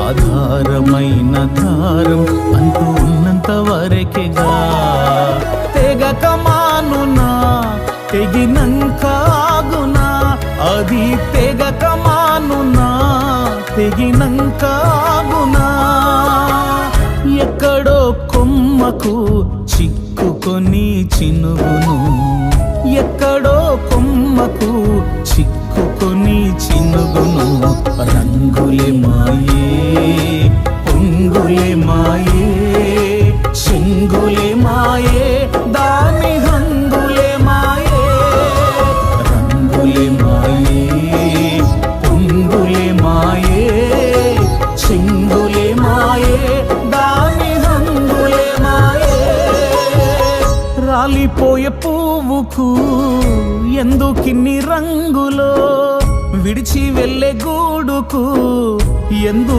ఆధారమైన దారం అంటూ ఉన్నంత వరకేగా. తెగక మానునా తెగినంక ఆగునా, అది తెగక మానునా తెగినంక ఆగునా. ఎక్కడో కొమ్మకు చిక్కుకొని చినుగును, ఎక్కడో కొమ్మకు చిక్కుకొని చినుగును. రంగులే మాయే పొంగులే మాయే, సింగులే మాయే దాని హంగులే మాయే. రంగులే మాయే పొంగులే మాయే, సింగులే మాయే దాని హంగులే మాయే. రాలిపోయే పువ్వుకు ఎందుకిన్ని రంగులో, విడిచి వెళ్ళే గూడుకు ఎందు